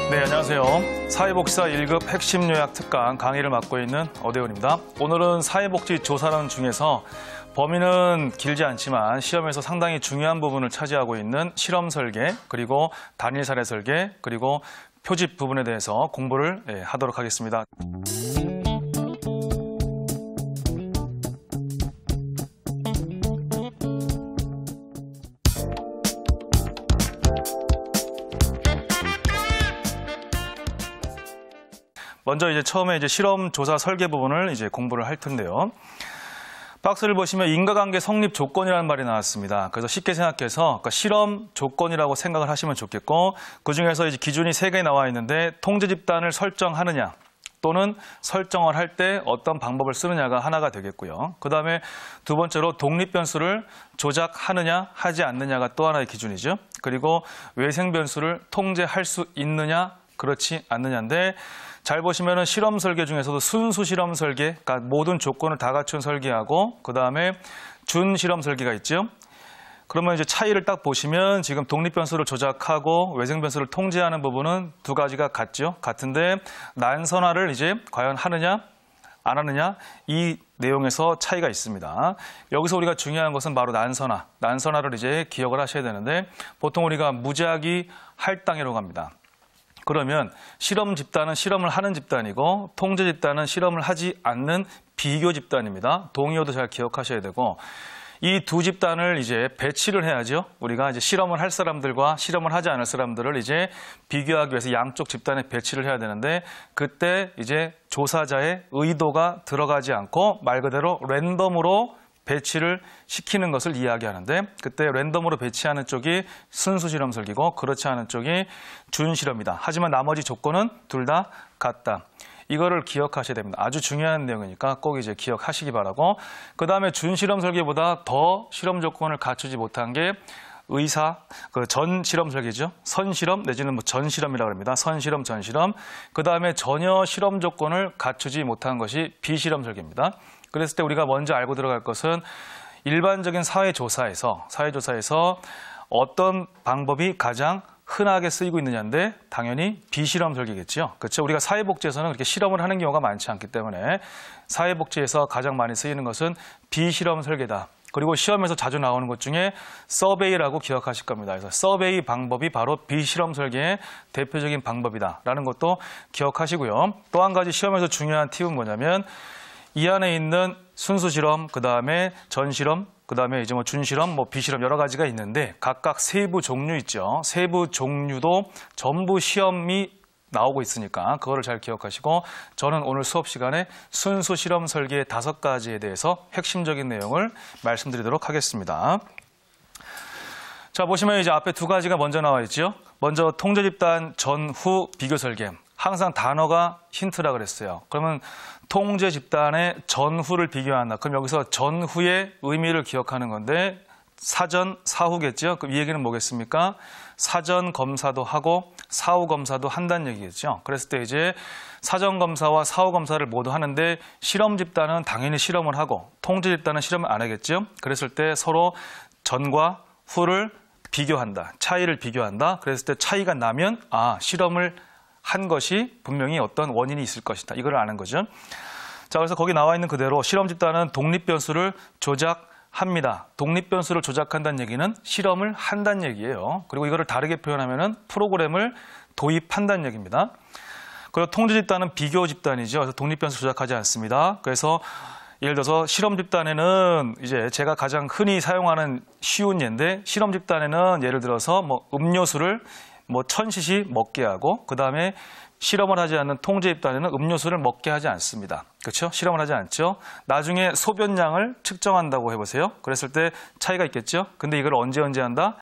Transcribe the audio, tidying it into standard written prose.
네, 안녕하세요. 사회복지사 1급 핵심 요약 특강 강의를 맡고 있는 어대훈입니다. 오늘은 사회복지 조사론 중에서 범위는 길지 않지만 시험에서 상당히 중요한 부분을 차지하고 있는 실험 설계, 그리고 단일 사례 설계, 그리고 표집 부분에 대해서 공부를 하도록 하겠습니다. 먼저 처음에 실험 조사 설계 부분을 공부를 할 텐데요. 박스를 보시면 인과관계 성립 조건이라는 말이 나왔습니다. 그래서 쉽게 생각해서 실험 조건이라고 생각을 하시면 좋겠고, 그중에서 기준이 3개 나와 있는데 통제 집단을 설정하느냐 또는 설정을 할 때 어떤 방법을 쓰느냐가 하나가 되겠고요. 그 다음에 두 번째로 독립 변수를 조작하느냐 하지 않느냐가 또 하나의 기준이죠. 그리고 외생 변수를 통제할 수 있느냐 그렇지 않느냐인데, 잘 보시면은 실험 설계 중에서도 순수 실험 설계, 그러니까 모든 조건을 다 갖춘 설계하고, 그 다음에 준 실험 설계가 있죠. 그러면 차이를 딱 보시면 지금 독립 변수를 조작하고 외생 변수를 통제하는 부분은 두 가지가 같죠. 같은데 난선화를 과연 하느냐 안 하느냐, 이 내용에서 차이가 있습니다. 여기서 우리가 중요한 것은 바로 난선화를 기억을 하셔야 되는데, 보통 우리가 무작위 할당이라고 합니다. 그러면 실험 집단은 실험을 하는 집단이고, 통제 집단은 실험을 하지 않는 비교 집단입니다. 동의어도 잘 기억하셔야 되고, 이 두 집단을 배치를 해야죠. 우리가 실험을 할 사람들과 실험을 하지 않을 사람들을 비교하기 위해서 양쪽 집단에 배치를 해야 되는데, 그때 조사자의 의도가 들어가지 않고 말 그대로 랜덤으로 배치를 시키는 것을 이야기하는데, 그때 랜덤으로 배치하는 쪽이 순수 실험 설계고 그렇지 않은 쪽이 준 실험이다. 하지만 나머지 조건은 둘 다 같다. 이거를 기억하셔야 됩니다. 아주 중요한 내용이니까 꼭 기억하시기 바라고, 그 다음에 준 실험 설계보다 더 실험 조건을 갖추지 못한 게 전 실험 설계죠. 선실험 내지는 전 실험이라고 합니다. 선실험, 전 실험. 그 다음에 전혀 실험 조건을 갖추지 못한 것이 비실험 설계입니다. 그랬을 때 우리가 먼저 알고 들어갈 것은 일반적인 사회조사에서 어떤 방법이 가장 흔하게 쓰이고 있느냐인데, 당연히 비실험 설계겠죠. 그렇죠? 우리가 사회복지에서는 그렇게 실험을 하는 경우가 많지 않기 때문에 사회복지에서 가장 많이 쓰이는 것은 비실험 설계다. 그리고 시험에서 자주 나오는 것 중에 서베이라고 기억하실 겁니다. 그래서 서베이 방법이 바로 비실험 설계의 대표적인 방법이다라는 것도 기억하시고요. 또 한 가지 시험에서 중요한 팁은 뭐냐면, 이 안에 있는 순수 실험, 그 다음에 전 실험, 그 다음에 준 실험, 비실험 여러 가지가 있는데, 각각 세부 종류 있죠. 세부 종류도 전부 시험이 나오고 있으니까 그거를 잘 기억하시고, 저는 오늘 수업 시간에 순수 실험 설계의 5가지에 대해서 핵심적인 내용을 말씀드리도록 하겠습니다. 자, 보시면 앞에 두 가지가 먼저 나와 있죠. 먼저 통제 집단 전후 비교 설계. 항상 단어가 힌트라 그랬어요. 그러면 통제 집단의 전후를 비교한다. 그럼 여기서 전후의 의미를 기억하는 건데, 사전, 사후겠죠. 그럼 이 얘기는 뭐겠습니까? 사전 검사도 하고 사후 검사도 한다는 얘기겠죠. 그랬을 때 사전 검사와 사후 검사를 모두 하는데, 실험 집단은 당연히 실험을 하고 통제 집단은 실험을 안 하겠죠. 그랬을 때 서로 전과 후를 비교한다. 차이를 비교한다. 그랬을 때 차이가 나면 실험을 한 것이 분명히 어떤 원인이 있을 것이다. 이걸 아는 거죠. 자, 그래서 거기 나와 있는 그대로 실험 집단은 독립 변수를 조작합니다. 독립 변수를 조작한다는 얘기는 실험을 한다는 얘기예요. 그리고 이거를 다르게 표현하면은 프로그램을 도입한다는 얘기입니다. 그리고 통제 집단은 비교 집단이죠. 그래서 독립 변수 조작하지 않습니다. 그래서 예를 들어서 실험 집단에는 제가 가장 흔히 사용하는 쉬운 예인데, 실험 집단에는 예를 들어서 음료수를 1000cc 먹게 하고, 그 다음에 실험을 하지 않는 통제 집단에는 음료수를 먹게 하지 않습니다. 그렇죠? 실험을 하지 않죠. 나중에 소변량을 측정한다고 해보세요. 그랬을 때 차이가 있겠죠. 근데 이걸 언제 한다?